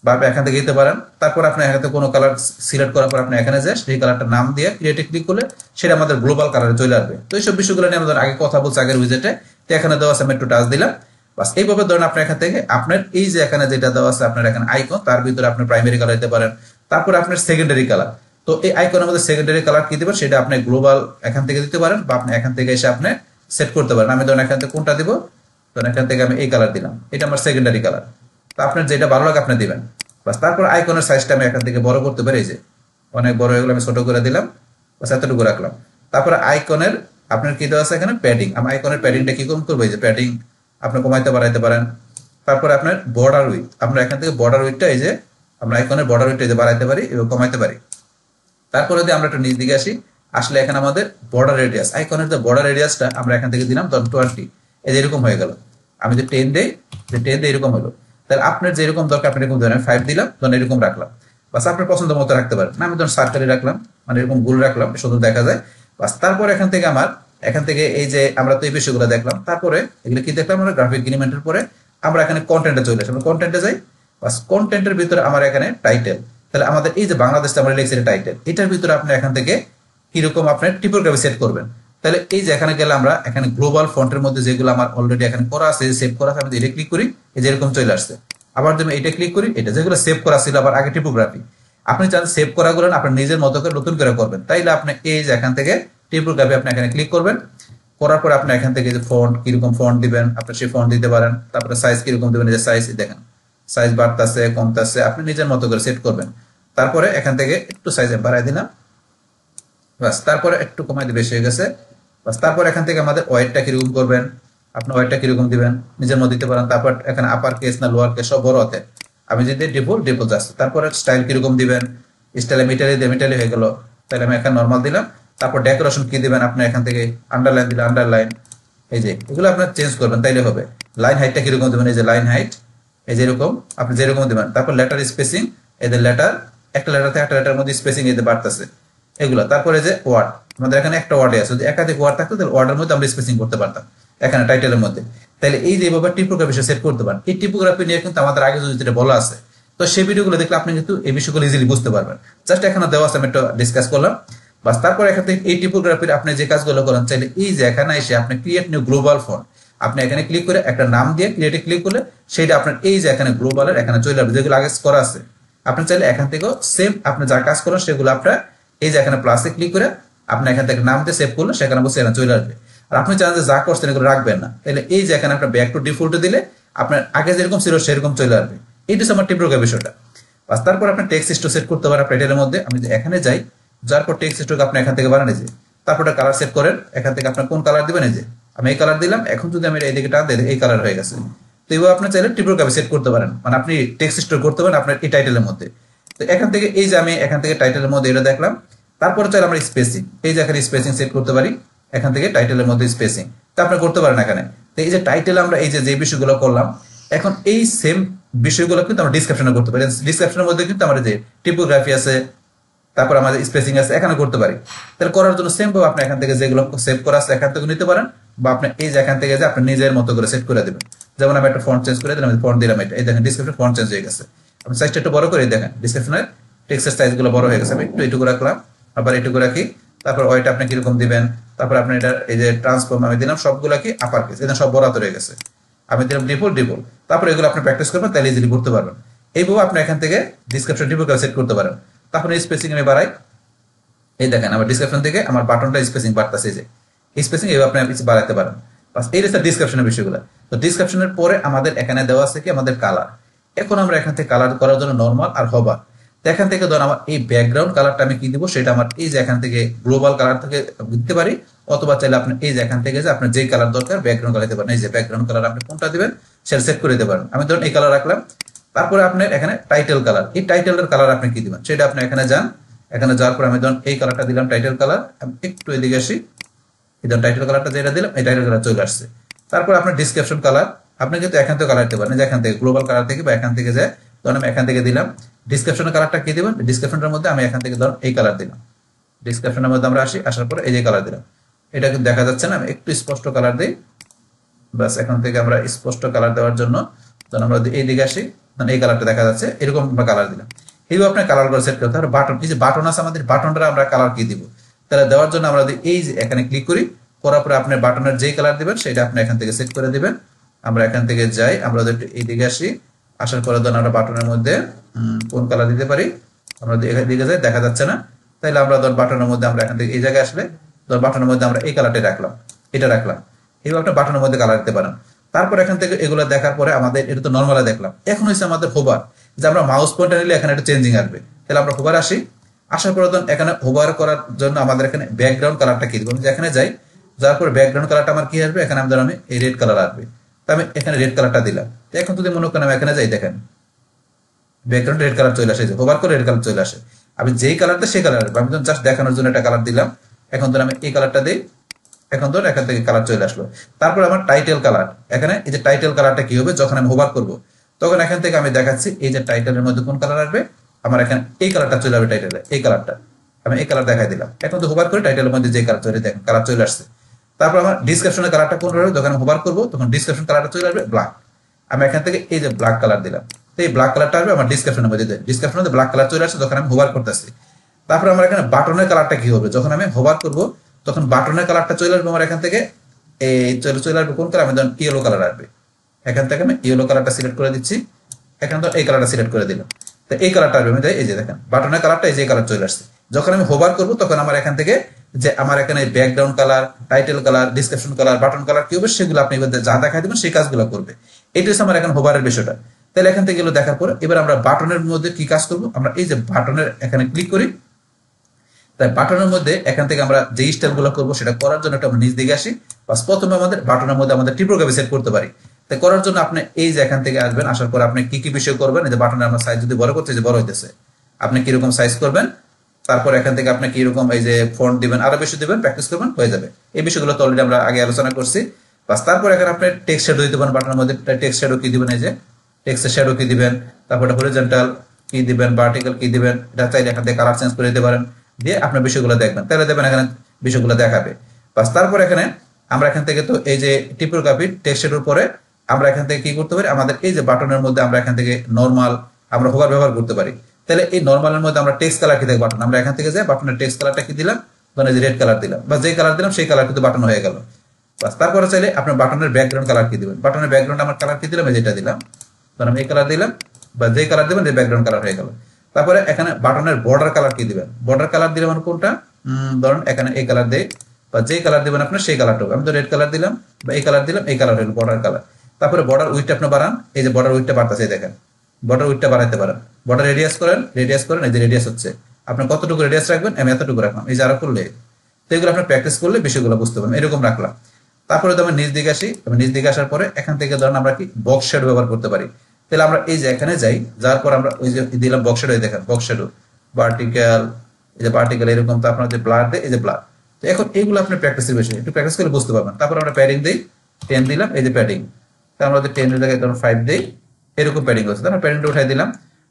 বা আপনি এখান থেকে দিতে পারেন। তারপর আপনি এখান থেকে কোনো কালার সিলেক্ট করার পর আপনি এখানে যে সেই কালারটার নাম দিয়ে ক্রিয়েটে ক্লিক করলে সেটা আমাদের গ্লোবাল কালারে চলে আসবে। তো এইসব বিষয়গুলো নিয়ে আমাদের আগে কথা বলছি আগের উইজেটে, তো এখানে দেওয়া আছে, আমি একটু টাচ দিলাম। বাস এইভাবে ধরেন আপনি এখান থেকে আপনার এই যে এখানে যেটা দেওয়া আছে আপনার এখানে আইকন, তার ভিতরে আপনি প্রাইমারি কালার দিতে পারেন। তারপর আপনার সেকেন্ডারি কালার, তো এই আইকনের মধ্যে সেকেন্ডারি কালার কি দিবেন সেটা আপনি গ্লোবাল এখান থেকে দিতে পারেন, বা আপনি এখান থেকে এসে আপনি সেট করতে পারেন। আমি ধরেন এখান থেকে কোনটা দিব, ধরেন এখান থেকে আমি এই কালার দিলাম, এটা আমার সেকেন্ডারি কালার। তো আপনার যেটা ভালো লাগে আপনি দিবেন। বাস তারপর আইকনের সাইজটা আমি এখান থেকে বড় করতে পারি, এই যে অনেক বড় হয়ে গেলে আমি ছোট করে দিলাম, বাস এতটুকু রাখলাম। তারপর আইকনের আপনার কি দেওয়া আছে এখানে প্যাডিং, আমি আইকনের প্যাডিংটা কি করবো, এই যে প্যাডিং আপনি কমাইতে বাড়াইতে পারেন। তারপর আপনার বর্ডার উইথ, আমরা এখান থেকে বর্ডার উইথটা এই যে আমরা আইকনের বর্ডার উইথটা এই যে বাড়াইতে পারি এবং কমাইতে পারি। তারপরে যদি আমরা একটু নিচ দিকে আসি, আসলে এখানে আমাদের বর্ডার রেডিয়াস, আইকনের যে বর্ডার রেডিয়াসটা আমরা এখান থেকে দিলাম ধরুন 20, এই যে এরকম হয়ে গেল। আমি যে 10 দেই, যে 10 দিয়ে এরকম হলো। তাহলে আপনার যেরকম দরকার আপনি এরকম ধরেন 5 দিলাম, ধরেন এরকম রাখলাম। বাস আপনার পছন্দ মতো রাখতে পারেন। না আমি ধরুন সার্কেলে রাখলাম, মানে এরকম গোল রাখলাম, সুন্দর দেখা যায়। বাস তারপর এখান থেকে আমার এখান থেকে এই যে আমরা তো এই বিষয়গুলো দেখলাম, তারপরে এগুলো কি দেখলাম আমরা গ্রাফিক এলিমেন্টের পরে আমরা এখানে কন্টেন্টে চলে আসি, আমরা কন্টেন্টে যাই। বাস কন্টেন্টের ভিতরে আমার এখানে টাইটেল, তাহলে আমাদের এই যে বাংলাদেশটা আমরা লিখছি টাইটেল, এটার ভিতরে আপনি এখান থেকে কিরকম আপনার টিপোগ্রাফি সেট করবেন। তাহলে এই যে এখানে গেলে আমরা এখানে গ্লোবাল ফন্টের মধ্যে যেগুলো আমার অলরেডি এখানে করা আছে, সেভ করা আছে, আমি এটা ক্লিক করি, এই যে এরকম চলে আসছে। আবার যদি এটা ক্লিক করি, এটা যেগুলো সেভ করা ছিল আবার আগে টিপোগ্রাফি, আপনি চান সেভ করাগুলো আপনার নিজের মতো করে নতুন করে করবেন, তাইলে আপনি এই যে এখান থেকে টিপোগ্রাফি আপনি এখানে ক্লিক করবেন। করার পর আপনি এখান থেকে যে ফন্ট কিরকম ফন্ট দিবেন আপনি সেই ফন্ট দিতে পারেন। তারপরে সাইজ কিরকম দিবেন, এই যে সাইজ দেখেন সাইজ বাড়তেছে কমতেছে, আপনি নিজের মতো করে সেট করবেন। তারপরে এখান থেকে একটু সাইজ বাড়াই দিলাম, বাস তারপরে একটু কমাই দিয়ে বেশি হয়ে গেছে। বাস তারপর এখান থেকে আমাদের ওয়েটটা কিরকম করবেন, আপনি ওয়েটটা কিরকম দিবেন নিজের মধ্যে দিতে পারেন। তারপর এখানে আপার কেস না লোয়ার কেস সব বড় হাতে, আমি যদি ডিফল্ট যাচ্ছে। তারপরে স্টাইল কিরকম দিবেন, স্টাইলে মিটালি হয়ে গেল, তাহলে আমি এখানে নর্মাল দিলাম। তারপর ডেকোরেশন কি দিবেন, আপনি এখান থেকে আন্ডারলাইন দিলে আন্ডারলাইন, এই যে এগুলো আপনার চেঞ্জ করবেন তাইলে হবে। লাইন হাইটটা কিরকম দেবেন, এই যে লাইন হাইট এই যে এরকম আপনি যেরকম দেবেন। তারপর লেটার স্পেসিং, এদের লেটার একটা লেটার থেকে একটা লেটার মধ্যে স্পেসিং এতে বাড়তেছে এগুলো। তারপরে যে ওয়ার্ড, আমাদের এখানে একটা ওয়ার্ডে আছে, যদি একাধিক ওয়ার্ড থাকতো তাহলে ওয়ার্ডের মধ্যে আমরা স্পেসিং করতে পারতাম এখানে টাইটেলের মধ্যে। তাহলে এই যে এভাবে টিপোগ্রাফি সেট করতে পারেন। এই টিপোগ্রাফি নিয়ে কিন্তু আমাদের আগে যদি যেটা বলা আছে, তো সেই ভিডিওগুলো দেখলে আপনি কিন্তু এই বিষয়গুলো ইজিলি বুঝতে পারবেন। জাস্ট এখানে দেওয়া আছে, আমি একটু ডিসকাস করলাম বাস। তারপর এখান থেকে এই টিপোগ্রাফির আপনি যে কাজগুলো করেন, চাইলে এই যে এখানে এসে আপনি ক্রিয়েট নিউ গ্লোবাল ফন্ট, আপনি এখানে ক্লিক করে একটা নাম দিয়ে ক্রিয়েটে ক্লিক করলে সেটা আপনার এই যে এখানে গ্লোবালের এখানে চলে আসবে, যেগুলো আগে করা আছে। আপনি চাইলে এখান থেকেও সেম আপনি যা কাজ করেন সেগুলো আপনার এই যে এখানে প্লাসে ক্লিক করে আপনি এখান থেকে নাম দিয়ে সেভ করলে সেখানে বসে এখানে চলে আসবে। আর আপনি চান যে যা করছেন এগুলো রাখবেন না, তাহলে এই যে এখানে আপনার ব্যাক টু ডিফল্টে দিলে আপনার আগে যেরকম ছিল সেরকম চলে আসবে। এইটা হচ্ছে আমার টিপোগ্রাফি বিষয়টা। বাস তারপর আপনি টেক্সট স্টোর সেট করতে পারেন টাইটেলের মধ্যে। আমি এখানে যাই, যার পর টেক্সট স্টোর আপনি এখান থেকে বানান যে, তারপর কালার সেট করেন। এখান থেকে আপনার কোন কালার দিবেন, এই যে আমি এই কালার দিলাম। এখন যদি আমি এইদিকে টান দিই এই কালার হয়ে গেছে। তো এইভাবে আপনি চাইলে টিপোগ্রাফি সেট করতে পারেন, মানে আপনি টেক্সট স্টোর করতে পারেন আপনার এই টাইটেলের মধ্যে। তো এখান থেকে এই যে আমি এখান থেকে টাইটেলের মধ্যে এটা দেখলাম। তারপরে চাইলে আমরা স্পেসিং, এই যে এখানে স্পেসিং সেট করতে পারি এখান থেকে টাইটেলের মধ্যে স্পেসিং, তা আপনি করতে পারেন এখানে। তো এই যে টাইটেল আমরা এই যে বিষয়গুলো করলাম, এখন এই সেম বিষয়গুলো কিন্তু আমরা ডিসক্রিপশনে করতে পারি। ডিসক্রিপশনের মধ্যে কিন্তু আমাদের যে টিপোগ্রাফি আছে, তারপর আমাদের স্পেসিং আছে, এখানে করতে পারি। তাহলে করার জন্য সেম ভাবে আপনি এখান থেকে যেগুলো সেভ করা আছে এখান থেকে নিতে পারেন, বা আপনি এই যে এখান থেকে যে আপনি নিজের মতো করে সেট করে দেবেন। যেমন আমি একটা ফন্ট চেঞ্জ করে দিলাম, ফন্ট দিলাম এটা, এই দেখেন ডিসক্রিপশন ফন্ট চেঞ্জ হয়ে গেছে। আমি সাইজটা একটু বড় করে দেখেন, ডিসক্রিপশনের টেক্সটের সাইজগুলো বড় হয়ে গেছে। আমি একটু এটুকু রাখলাম, আবার এটুকু রাখি। তারপর ওইটা আপনি কিরকম দিবেন, তারপর আপনি এটা এই যে ট্রান্সফর্ম আমি দিলাম সবগুলা কি আপার কেস, এটা সব বরাদ হয়ে গেছে। আমি দিলাম ডিফল্ট। তারপর এগুলো আপনি প্র্যাকটিস করবেন, তাহলে ইজিলি করতে পারবেন। এইভাবে আপনি এখান থেকে ডিসক্রিপশন টিপোগ্রাফি সেট করতে পারেন। তারপর স্পেসিং আমি বাড়াই, এই দেখেন আমার ডিসক্রিপশন থেকে আমার বাটনটা স্পেসিং বাড়তেছে, যে স্পেসিং এইভাবে আপনি বাড়াতে পারেন। বাস এই হচ্ছে ডিসক্রিপশনের বিষয়গুলো। তো ডিসক্রিপশনের পরে আমাদের এখানে দেওয়া আছে কি আমাদের কালার। এখন আমরা এখান থেকে কালার করার জন্য নরমাল আর হবার, এখান থেকে ধর আমার এই ব্যাকগ্রাউন্ড কালারটা আমি কি দিব, সেটা আমার এই যে এখান থেকে গ্লোবাল কালার থেকে দিতে পারি, অথবা চাইলে আপনি এই যে এখান থেকে যে আপনার যে কালার দরকার ব্যাকগ্রাউন্ড কালার দিতে পারেন। এই যে ব্যাকগ্রাউন্ড কালার আপনি কোনটা দিবেন সেটা সেট করে দিতে পারেন। আমি ধরুন এই কালার রাখলাম। তারপরে আপনার এখানে টাইটেল কালার, এই টাইটেলের কালার আপনি কি দিবেন সেটা আপনি এখানে যান। এখানে যাওয়ার পর আমি ধরুন এই কালারটা দিলাম টাইটেল কালার। আমি একটু এদিকে আসি, এই ধরুন টাইটেল কালারটা যেটা দিলাম এই টাইটেল কালার চলে আসছে। তারপর আপনার ডিসক্রিপশন কালার আপনি কিন্তু এখান থেকে কালার দিতে পারেন, যে এখান থেকে গ্লোবাল কালার থেকে বা এখান থেকে যে ধরুন আমি এখান থেকে দিলাম। ডিসক্রিপশনের কালারটা কি দিবেন, ডিসক্রিপশনের মধ্যে আমি এখান থেকে ধরুন এই কালার দিলাম। ডিসক্রিপশনের মধ্যে আমরা আসি, আসার পরে এই যে কালার দিলাম। এটা কিন্তু দেখা যাচ্ছে না, আমি একটু স্পষ্ট কালার দিই। বাস এখান থেকে আমরা স্পষ্ট কালার দেওয়ার জন্য ধরুন আমরা এই দিকে আসি, ধরুন এই কালারটা দেখা যাচ্ছে, এরকম আমরা কালার দিলাম। এইভাবে আপনার কালার করে সেট করতে হবে। বাটন, এই যে বাটন আছে আমাদের, বাটনটা আমরা কালার কি দিব, তাহলে দেওয়ার জন্য আমরা এই যে এখানে ক্লিক করি, করার পরে আপনার বাটনের যেই কালার দিবেন সেটা আপনি এখান থেকে সেট করে দিবেন। আমরা এখান থেকে যাই, আমরা এই দিকে আসি, আসার পরে ধরুন আমরা বাটনের মধ্যে কোন কালার দিতে পারি, আমরা এখান দিকে যাই, দেখা যাচ্ছে না। তাইলে আমরা ধর বাটনের মধ্যে আমরা এখান থেকে এই জায়গায় আসলে ধর বাটনের মধ্যে আমরা এই কালারটা রাখলাম, এটা রাখলাম। এইভাবে একটা বাটনের মধ্যে কালার দিতে পারেন। তারপর এখান থেকে এগুলো দেখার পরে আমাদের এটা তো নর্মালে দেখলাম, এখন হচ্ছে আমাদের হোভার, যে আমরা মাউস পয়েন্টার নিলে এখানে একটা চেঞ্জিং আসবে। তাহলে আমরা হোভার আসি, আসার পরে ধরুন এখানে হোভার করার জন্য আমাদের এখানে ব্যাকগ্রাউন্ড কালারটা কি দিব, আমি এখানে যাই, যাওয়ার পরে ব্যাকগ্রাউন্ড কালারটা আমার কি আসবে, এখানে আমি এই রেড কালার আসবে। তো আমি এখানে রেড কালারটা দিলাম। তো এখন যদি মনে করেন আমি এখানে যাই, দেখেন ব্যাকগ্রাউন্ড রেড কালার চলে আসে, হোভার করে রেড কালার চলে আসে। আমি যেই কালারটা সেই কালার আসবে, আমি জাস্ট দেখানোর জন্য একটা কালার দিলাম। এখন ধর আমি এই কালারটা দিই, এখন ধর এখান থেকে কালার চলে আসলো। তারপর আমার টাইটেল কালার, এখানে এই যে টাইটেল কালারটা কি হবে, যখন আমি হোভার করব তখন এখান থেকে আমি দেখাচ্ছি এই যে টাইটেলের মধ্যে কোন কালার আসবে, আমার এখানে এই কালারটা চলে আসবে টাইটেলে, এই কালারটা আমি এই কালার দেখাই দিলাম। এখন তো হোভার করে টাইটেলের মধ্যে যে কালার চলে, দেখেন কালার চলে আসছে। তারপর আমার ডিসক্রিপশনের কালারটা কোন হবে, যখন আমি হোভার করবো তখন ডিসক্রিপশন কালারটা চলে আসবে ব্ল্যাক। আমি এখান থেকে এই যে ব্ল্যাক কালার দিলাম, তো এই ব্ল্যাক কালারটা আসবে আমার ডিসক্রিপশনের মধ্যে, ডিসক্রিপশনের মধ্যে ব্ল্যাক কালার চলে আসছে যখন আমি হোভার করতেছি। তারপর আমার এখানে বাটনের কালারটা কি হবে, যখন আমি হোভার করব তখন বাটনের কালারটা চলে আসবে আমার এখান থেকে এই চলে আসবে কোন কালার, আমি ধরুন ইয়েলো কালার আসবে। এখান থেকে আমি ইয়েলো কালারটা সিলেক্ট করে দিচ্ছি, এখান তো এই কালারটা সিলেক্ট করে দিলাম। তো এই কালারটা আসবে, আমি এই যে দেখেন বাটনের কালারটা এই যে কালার চলে আসছে। যখন আমি হোভার করব তখন আমার এখান থেকে যে আমার এখানে background colour, title colour, description colour, button colour কি হবে সেগুলো আপনি যা দেখাই দেবেন সেই কাজগুলো করবে। এটা হচ্ছে আমার এখন হোভারের বিষয়টা। তাহলে এখান থেকে এগুলো দেখার পরে এবার আমরা বাটনের মধ্যে কি কাজ করব, আমরা এই যে বাটনের এখানে ক্লিক করি। তাই বাটনের মধ্যে এখান থেকে আমরা যে স্টাইলগুলো করবো সেটা করার জন্য একটা নিচ দিকে আসি। বাস প্রথমে আমাদের বাটনের মধ্যে আমাদের টিপোগ্রাফি সেট করতে পারি। তাই করার জন্য আপনি এই যে এখান থেকে আসবেন, আসার পর আপনি কি কি বিষয় করবেন, এই যে বাটনের আমরা সাইজ যদি বড় করতে, যে বড় হইতেছে, আপনি কিরকম সাইজ করবেন, তারপর এখান থেকে আপনি কিরকম এই যে ফন্ট দিবেন, আরো বেশি দিবেন, প্র্যাকটিস করবেন, হয়ে যাবে। এই বিষয়গুলো তো অলরেডি আমরা আগে আলোচনা করছি। বাস তারপর এখানে আপনি টেক্সট শ্যাডো দিতে পারেন বাটনের মধ্যে। টেক্সট শ্যাডো কি দিবেন, এই যে টেক্সট শ্যাডো কি দিবেন, তারপরে হরিজন্টাল কি দিবেন, ভার্টিক্যাল কি দিবেন, এটা চাইলে এখান থেকে কালার চেঞ্জ করে দিতে পারেন, দিয়ে আপনার বিষয়গুলো দেখবেন, তাহলে দেখবেন এখানে বিষয়গুলো দেখাবে। বাস তারপর এখানে আমরা এখান থেকে তো এই যে টিপোগ্রাফি টেক্সট শ্যাডোর পরে আমরা এখান থেকে কি করতে পারি, আমাদের এই যে বাটনের মধ্যে আমরা এখান থেকে নরমাল আমরা হোভার ব্যবহার করতে পারি। তাহলে এই নরমালের মধ্যে আমরা টেক্সট কালার কি দেখব বাটন, আমরা এখান থেকে যে বাটনের টেক্সট কালারটা কি দিলাম, মানে যে রেড কালার দিলাম বা যে কালার দিলাম সেই কালার কিন্তু বাটন হয়ে গেল। বাস তারপরে চাইলে আপনার বাটনের ব্যাকগ্রাউন্ড কালার কি দিবেন, বাটনের ব্যাকগ্রাউন্ড আমার কালার কি দিলাম, যেটা দিলাম ধরুন এই কালার দিলাম বা যে কালার দিবেন যে ব্যাকগ্রাউন্ড কালার হয়ে গেল। তারপরে এখানে বাটনের বর্ডার কালার কি দিবেন, বর্ডার কালার দিলাম মানে কোনটা, ধরুন এখানে এই কালার দেই বা যে কালার দিবেন আপনার সেই কালারটা, আমি তো রেড কালার দিলাম বা এই কালার দিলাম, এই কালার হলো বর্ডার কালার। তারপরে বর্ডার উইডথটা আপনি বাড়ান, এই যে বর্ডার উইডথটা বাড়তেছে দেখেন, বর্ডার উইডথটা বাড়াইতে পারেন। বর্ডার রেডিয়াস করেন, এই যে রেডিয়াস হচ্ছে, আপনি কতটুকু রেডিয়াস রাখবেন, আমি এতটুকু রাখলাম, এই যে আরো করলে তো এগুলো আপনি প্র্যাকটিস করলে বিষয়গুলো বুঝতে পারবেন, এরকম রাখলাম। তারপরে তো আমি নিচ দিকে আসি, আমি নিচ দিকে আসার পরে এখান থেকে ধরুন আমরা কি বক্স শ্যাডো ব্যবহার করতে পারি। তাহলে আমরা এই যে এখানে যাই, যার পর আমরা ওই যে দিলাম বক্স শ্যাডো, দেখেন বক্স শ্যাডো ভার্টিক্যাল, এই যে ভার্টিক্যাল এরকম, তো আপনার যে ব্লার দেয় এই যে ব্লার। তো এখন এইগুলো আপনি প্র্যাকটিসের বিষয়, একটু প্র্যাকটিস করলে বুঝতে পারবেন। তারপর আমরা প্যাডিং দিই, 10 দিলাম, এই যে প্যাডিং, আমরা 10 এর জায়গায় ধরুন 5 দিই, এরকম প্যাডিং হচ্ছে, আমরা প্যাডিংটা উঠাই দিলাম,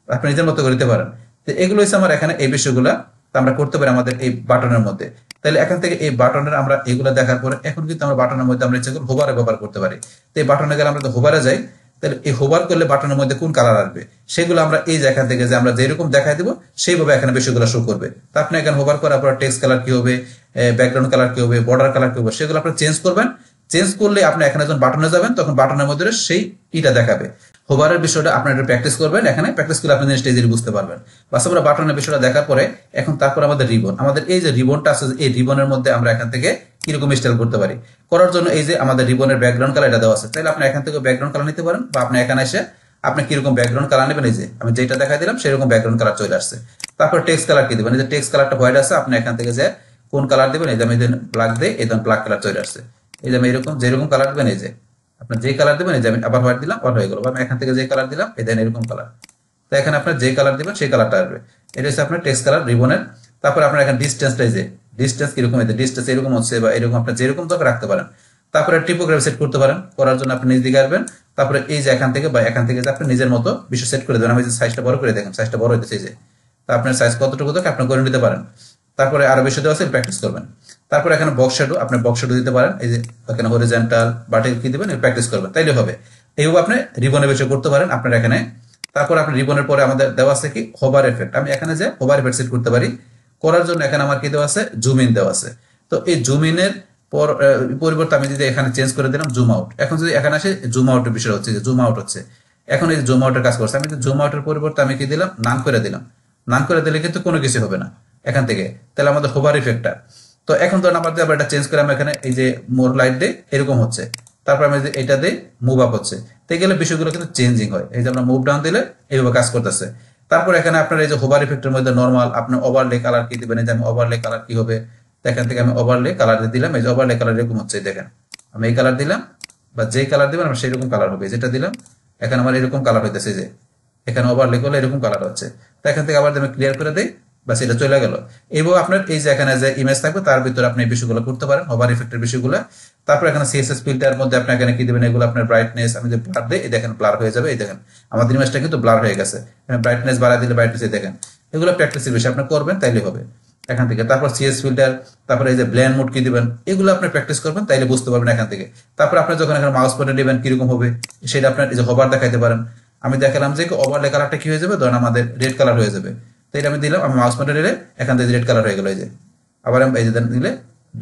আপনি নিজের মতো করে দিতে পারেন। তো এগুলো হচ্ছে আমার এখানে এই বিষয়গুলো আমরা করতে পারি আমাদের এই বাটনের মধ্যে। তাহলে এখান থেকে এই বাটনের আমরা এগুলো দেখার পরে এখন কিন্তু আমরা বাটনের মধ্যে আমরা ইচ্ছা করে হোভারে ব্যবহার করতে পারি। তো এই বাটনে গেলে আমরা তো হোভারে যাই, তাহলে এই হোভার করলে বাটনের মধ্যে কোন কালার আসবে সেগুলো আমরা এই যে এখান থেকে যে আমরা যেরকম দেখাই দিব সেইভাবে এখানে বিষয়গুলো শো করবে। তো আপনি এখানে হোভার করার পর টেক্সট কালার কি হবে, ব্যাকগ্রাউন্ড কালার কি হবে, বর্ডার কালার কি হবে, সেগুলো আপনি চেঞ্জ করবেন। চেঞ্জ করলে আপনি এখানে যখন বাটনে যাবেন তখন বাটনের মধ্যে সেই ইটা দেখাবে। হোভারের বিষয়টা আপনার একটু প্র্যাকটিস করবেন, এখানে প্র্যাকটিস করলে আপনি জিনিসটা ইজিলি বুঝতে পারবেন। বাস আমরা বাটনের বিষয়টা দেখার পরে এখন তারপর আমাদের রিবন, আমাদের এই যে রিবনটা আছে এই রিবনের মধ্যে আমরা এখান থেকে কিরকম স্টাইল করতে পারি, করার জন্য এই যে আমাদের রিবনের ব্যাকগ্রাউন্ড কালার এটা দেওয়া আছে, তাহলে আপনি এখান থেকে ব্যাকগ্রাউন্ড কালার নিতে পারেন বা আপনি এখানে এসে আপনি কিরকম ব্যাকগ্রাউন্ড কালার নেবেন, এই যে আমি যেটা দেখাই দিলাম সেরকম ব্যাকগ্রাউন্ড কালার চলে আসছে। তারপর টেক্সট কালার কি দিবেন, এই যে টেক্সট কালারটা হোয়াইট আছে, আপনি এখান থেকে যে কোন কালার দিবেন, এই যে আমি ব্ল্যাক দিই, এই ধরুন ব্ল্যাক কালার চলে আসছে। এই যে আমি এরকম যেরকম কালার দিবেন, এই যে আপনার যে কালার দিবেন, এই যে আমি আবার হোয়াইট দিলাম, হোয়াইট হয়ে গেল, বা আমি এখান থেকে যে কালার দিলাম এই দেন এরকম কালার। তো এখানে আপনার যে কালার দিবেন সেই কালারটা আসবে, এটা হচ্ছে আপনার টেক্সট কালার রিবনের। তারপর আপনার এখানে ডিস্টেন্সটা, এই যে ডিস্টেন্স কিরকম, এই যে ডিস্টেন্স এরকম হচ্ছে বা এরকম আপনার যেরকম দরকার রাখতে পারেন। তারপরে টিপোগ্রাফি সেট করতে পারেন, করার জন্য আপনি নিজ দিকে আসবেন, তারপরে এই যে এখান থেকে বা এখান থেকে যে আপনি নিজের মতো বিষয় সেট করে দেবেন। আমি যে সাইজটা বড় করে দেখেন, সাইজটা বড় হইতেছে, এই যে তো আপনার সাইজ কতটুকু দরকার আপনি করে নিতে পারেন। তারপরে আরো বিষয় দেওয়া আছে প্র্যাকটিস করবেন। তারপর এখানে বক্স শ্যাডো, আপনি বক্স শ্যাডো দিতে পারেন, এই যে এখানে হরিজন্টাল ভার্টিক্যাল কি দিবেন প্র্যাকটিস করবেন, তাইলে হবে। এইভাবে আপনি রিবনের বিষয় করতে পারেন আপনার এখানে। তারপর আপনি রিবনের পরে আমাদের দেওয়া আছে কি হোভার এফেক্ট, আমি এখানে যে হোভার এফেক্ট সেট করতে পারি, করার জন্য এখানে আমার কি দেওয়া আছে জুম ইন দেওয়া আছে। তো এই জুম ইনের পরিবর্তে আমি যদি এখানে চেঞ্জ করে দিলাম জুম আউট, এখন যদি এখানে আসে জুম আউটের বিষয় হচ্ছে, জুম আউট হচ্ছে, এখন এই জুম আউটের কাজ করছে, আমি জুম আউটের পরিবর্তে আমি কি দিলাম নান করে দিলাম, নান করে দিলে কিন্তু কোনো কিছু হবে না এখান থেকে, তাহলে আমাদের হোভার ইফেক্টটা। তো এখন ধরুন আমাদের আবার এটা চেঞ্জ করে আমি এখানে এই যে মোর লাইট দেই, এরকম হচ্ছে, তারপর আমি এটা দিই মুভ আপ হচ্ছে, তো গেলে বিষয়গুলো কিন্তু চেঞ্জিং হয়। এই যে আমরা মুভ ডাউন দিলে এইভাবে কাজ করতেছে। তারপর এখানে আপনার এই যে হোভার ইফেক্টের মধ্যে নরমাল আপনি ওভারলে কালার কি দিবেন, এই যে আমি ওভারলে কালার কি হবে, এখান থেকে আমি ওভারলে কালার দিলাম, এই যে ওভারলে কালার এরকম হচ্ছে, দেখেন আমি এই কালার দিলাম বা যেই কালার দিবেন আমার সেরকম কালার হবে, যেটা দিলাম এখানে আমার এরকম কালার হইতেছে, যে এখানে ওভারলে করলে এরকম কালার হচ্ছে। তো এখান থেকে আবার আমি ক্লিয়ার করে দিই, বাস এটা চলে গেল। এইভাবে আপনার এই যে এখানে যে ইমেজ থাকবে তার ভিতরে আপনি এই বিষয়গুলো করতে পারেন, হোভার ইফেক্টের বিষয়গুলো। তারপর এখানে সিএসএস ফিল্টার মধ্যে আপনি এখানে কি দিবেন, এগুলো আপনার ব্রাইটনেস, আমি যে ব্লার দিই, এই দেখেন ব্লার হয়ে যাবে, এই দেখেন আমাদের ইমেজটা কিন্তু ব্লার হয়ে গেছে, ব্রাইটনেস বাড়ায় দিলে ব্রাইটনেস, দেখেন এগুলো প্র্যাকটিসের বিষয় আপনি করবেন তাইলে হবে এখান থেকে। তারপর সিএস ফিল্টার, তারপরে এই যে ব্ল্যান্ড মোড কি দিবেন, এগুলো আপনি প্র্যাকটিস করবেন তাইলে বুঝতে পারবেন এখান থেকে। তারপর আপনি যখন এখানে মাউস পয়েন্টার দিবেন কিরকম হবে সেটা আপনার এই যে হোভার দেখাইতে পারেন। আমি দেখালাম যে ওভারলে কালারটা কি হয়ে যাবে, ধরেন আমাদের রেড কালার হয়ে যাবে, তো এটা আমি দিলাম, আমি মাউস পয়েন্টার দিলে এখান থেকে রেড কালার হয়ে গেল, এই যে আবার আমি এই যে দিলে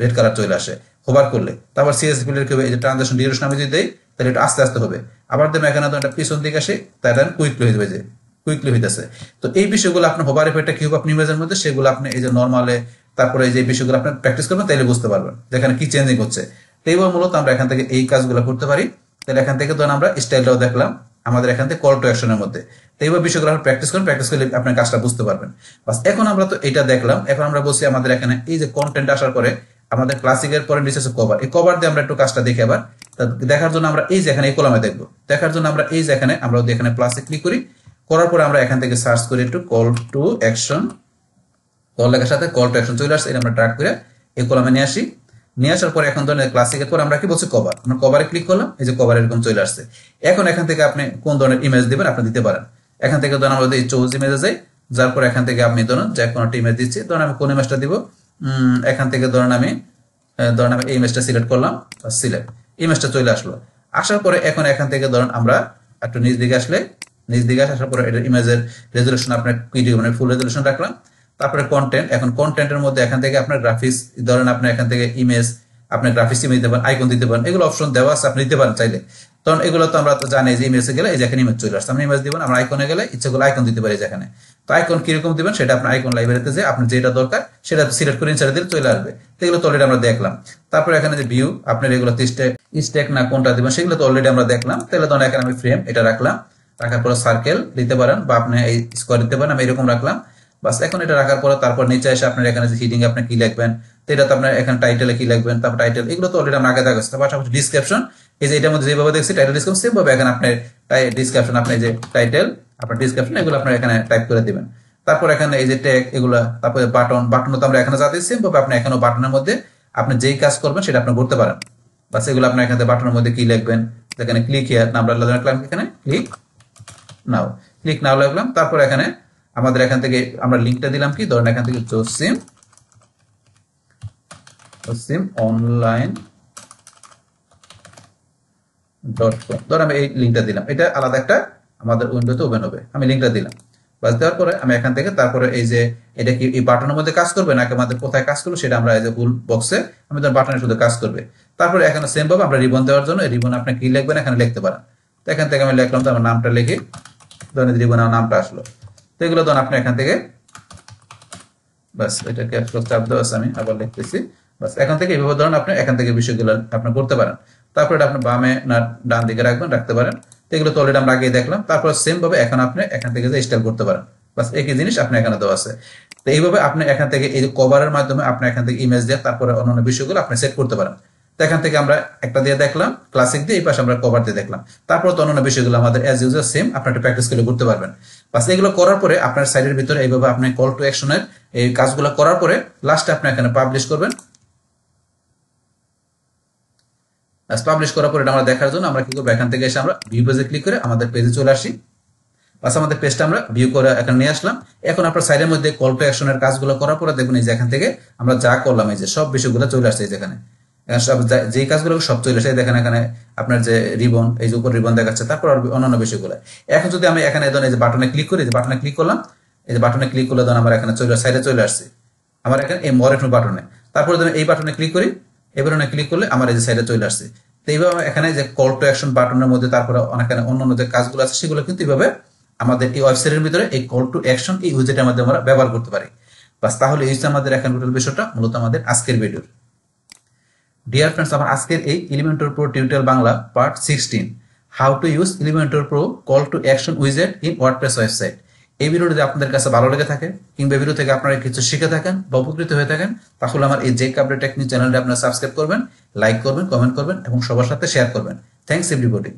রেড কালার চলে আসে হোভার করলে। তারপর সিএস ফিল্টার কি হবে, এই যে ট্রানজাকশন ডিউরেশন আমি যদি দেই তাহলে এটা আস্তে আস্তে হবে, আবার দেবো এখানে তো একটা পিছন দিকে আসে তাই কুইকলি হয়ে যাবে, যে কুইকলি হইতেছে। তো এই বিষয়গুলো আপনি হোভার এফেক্টটা কি হবে আপনি ইমেজের মধ্যে সেগুলো আপনি এই যে নর্মালে তারপরে এই যে বিষয়গুলো আপনি প্র্যাকটিস করবেন তাইলে বুঝতে পারবেন যেখানে কি চেঞ্জিং হচ্ছে। তো এইবার মূলত আমরা এখান থেকে এই কাজগুলো করতে পারি। তাহলে এখান থেকে ধরুন আমরা স্টাইলটাও দেখলাম আমাদের এখান থেকে কল টু অ্যাকশনের মধ্যে, তো এইবার বিষয়গুলো আপনি প্র্যাকটিস করেন, প্র্যাকটিস করলে আপনার কাজটা বুঝতে পারবেন। বাস এখন আমরা তো এটা দেখলাম, এখন আমরা বলছি আমাদের এখানে এই যে কন্টেন্ট আসার পরে আমাদের ক্লাসিকের পরে নিচে কভার, এই কভার দিয়ে আমরা একটু কাজটা দেখি। আবার দেখার জন্য আমরা এই যে এখানে এই কলামে দেখবো, দেখার জন্য আমরা এই যে এখানে আমরা এখানে প্লাসে ক্লিক করি, করার পরে আমরা এখান থেকে সার্চ করি একটু কল টু অ্যাকশন, কল লেখার সাথে কল টু অ্যাকশন চলে আসছে, এটা আমরা ড্র্যাগ করে এই কলামে নিয়ে আসি। নিয়ে আসার পরে এখন ধরেন ক্লাসিকের পর আমরা কি বলছি কভার, আমরা কভারে ক্লিক করলাম, এই যে কভার এরকম চলে আসছে। এখন এখান থেকে আপনি কোন ধরনের ইমেজ দিবেন আপনি দিতে পারেন। এখান থেকে ধরেন আমরা এই চৌজ ইমেজে যাই, যার পর এখান থেকে আপনি ধরুন যে কোনো একটা ইমেজ দিচ্ছি, ধরেন আমি কোন ইমেজটা দিব, এখান থেকে ধরেন আমি এই ইমেজটা সিলেক্ট করলাম, সিলেক্ট ইমেজটা চলে আসলো। আসার পরে এখন এখান থেকে ধরেন আমরা একটু নিচ দিকে আসার পরে এটা ইমেজের রেজুলেশন আপনার কি দিবেন, ফুল রেজুলেশন রাখলাম। তারপরে কন্টেন্ট, এখন কন্টেন্টের মধ্যে এখান থেকে আপনার গ্রাফিক্স ধরেন আপনি এখান থেকে ইমেজ আপনি গ্রাফিক্স ইমেজ দিতে পারেন, আইকন দিতে পারেন, এগুলো অপশন দেওয়া আছে, আপনি দিতে পারেন চাইলে। তখন এগুলো তো আমরা তো জানি যে ইমেজে গেলে এই যে এখানে ইমেজ চলে আসছে, আমরা ইমেজ দিবেন, আমরা আইকনে গেলে ইচ্ছাগুলো আইকন দিতে পারি যেখানে। তো আইকন কিরকম দিবেন সেটা আপনার আইকন লাইব্রেরিতে যে আপনি যেটা দরকার সেটা সিলেক্ট করে ইনসার্ট দিলে চলে আসবে। তো এগুলো তো অলরেডি আমরা দেখলাম। তারপরে এখানে যে ভিউ আপনার এগুলো স্ট্যাক না কোনটা দিবেন সেগুলো তো অলরেডি আমরা দেখলাম। তাহলে ধরেন এখানে আমি ফ্রেম এটা রাখলাম, রাখার পরে সার্কেল দিতে পারেন বা আপনি এই স্কোয়ার দিতে পারেন, আমি এরকম রাখলাম। বাস এখন এটা রাখার পরে তারপর নিচে এসে আপনার এখানে যে হিডিং আপনি কি লিখবেন, তো এটা তো আপনার এখানে টাইটেলে কি লিখবেন, তারপর টাইটেল এগুলো তো অলরেডি আমরা আগে দেখা গেছে। পাশাপাশি ডিসক্রিপশন, এই যে এটার মধ্যে যেভাবে দেখছি টাইটেল ডিসক্রিপশন সেভাবে এখানে আপনার ডিসক্রিপশন, আপনি যে টাইটেল আপনার ডিসক্রিপশন এগুলো আপনার এখানে টাইপ করে দিবেন। তারপর এখানে এই যে ট্যাগ এগুলা, তারপরে বাটন তো আমরা এখানে যা দিচ্ছি সেভাবে আপনি এখানে বাটনের মধ্যে আপনি যেই কাজ করবেন সেটা আপনি করতে পারেন। বাস এগুলো আপনার এখানে বাটনের মধ্যে কি লিখবেন, এখানে ক্লিক হিয়ার নাম্বার লিখলাম, এখানে ক্লিক নাও লিখলাম। তারপর এখানে আমাদের এখান থেকে আমরা লিংকটা দিলাম কি, ধরেন এখান থেকে জসিম online.com, ধরেন আমি এই লিংকটা দিলাম, এটা আলাদা একটা আমাদের উইন্ডোতে ওপেন হবে, আমি লিংকটা দিলাম। বাস দেওয়ার পরে আমি এখান থেকে তারপরে এই যে এটা কি এই বাটনের মধ্যে কাজ করবে নাকি আমাদের কোথায় কাজ করবে সেটা আমরা এই যে ফুল বক্সে আমি ধর বাটনে শুধু কাজ করবে। তারপরে এখানে সেম ভাবে আমরা রিবন দেওয়ার জন্য রিবন আপনি কি লিখবেন এখানে লিখতে পারেন। তো এখান থেকে আমি লিখলাম, তো আমার নামটা লিখে ধরেন রিবনের নামটা আসলো। তো এগুলো ধরেন আপনি এখান থেকে বাস এটা ক্যাপচার চাপ দেওয়া আছে, আমি আবার লিখতেছি। বাস এখান থেকে এইভাবে ধরেন আপনি এখান থেকে বিষয়গুলো আপনি করতে পারেন। তারপরে এটা আপনি বামে না ডান দিকে রাখতে পারেন। তো এগুলো তো অলরেডি আমরা আগে দেখলাম। তারপর সেম ভাবে এখন আপনি এখান থেকে যে স্টাইল করতে পারেন, বাস একই জিনিস আপনি এখানে দেওয়া আছে। তো এইভাবে আপনি এখান থেকে এই কভারের মাধ্যমে আপনি এখান থেকে ইমেজ দিয়ে তারপরে অন্যান্য বিষয়গুলো আপনি সেট করতে পারেন। তো এখান থেকে আমরা একটা দিয়ে দেখলাম ক্লাসিক দিয়ে, এই পাশে আমরা কভার দিয়ে দেখলাম। তারপর তো অন্যান্য বিষয়গুলো আমাদের অ্যাজ ইউজুয়াল সেম আপনি একটা প্র্যাকটিস করে করতে পারবেন। বাস এগুলো করার পরে আপনার সাইডের ভিতরে এইভাবে আপনি কল টু অ্যাকশনের এই কাজগুলো করার পরে লাস্টে আপনি এখানে পাবলিশ করবেন। পাবলিশ করার পরে এটা আমরা দেখার জন্য আমরা কি করবো, এখান থেকে এসে আমরা ভিউ পেজে ক্লিক করে আমাদের পেজে চলে আসি। বাস আমাদের পেজটা আমরা ভিউ করে এখানে নিয়ে আসলাম। এখন আপনার সাইডের মধ্যে কল টু অ্যাকশনের কাজগুলো করার পরে দেখুন এই যে এখান থেকে আমরা যা করলাম এই যে সব বিষয়গুলো চলে আসছে যেখানে সব যে কাজগুলো সব চলে আসে। দেখেন এখানে আপনার যে রিবন, এই যে উপর রিবন দেখাচ্ছে, তারপর অন্যান্য বিষয়গুলো। এখন যদি আমি এখানে ধরেন এই যে বাটনে ক্লিক করি, যে বাটনে ক্লিক করলাম, এই যে বাটনে ক্লিক করলে ধরেন আমার এখানে সাইডে চলে আসছে আমার এখানে এই মোর বাটনে। তারপরে ধরেন এই বাটনে ক্লিক করি, এই বাটনে ক্লিক করলে আমার এই যে সাইডে চলে আসছে। তো এইভাবে এখানে যে কল টু অ্যাকশন বাটনের মধ্যে তারপরে এখানে অন্যান্য যে কাজগুলো আছে সেগুলো কিন্তু এইভাবে আমাদের এই ওয়েবসাইটের ভিতরে এই কল টু অ্যাকশন এই উইজেটের মধ্যে আমরা ব্যবহার করতে পারি। বাস তাহলে এই হচ্ছে আমাদের এখন টোটাল বিষয়টা মূলত আমাদের আজকের ভিডিওর। ডিয়ার ফ্রেন্ডস, আমার আজকের এই Elementor Pro tutorial Bangla part 16 how to use Elementor Pro call to action উইজেট ইন ওয়ার্ডপ্রেস ওয়েবসাইট। এই ভিডিওটি যদি আপনাদের কাছে ভালো লেগে থাকে কিংবা ভিডিও থেকে আপনারা কিছু শিখে থাকেন বা উপকৃত হয়ে থাকেন, তাহলে আমার এই জেক আপডেট টেকনিক চ্যানেলটি আপনারা সাবস্ক্রাইব করবেন, লাইক করবেন, কমেন্ট করবেন এবং সবার সাথে শেয়ার করবেন। Thanks everybody.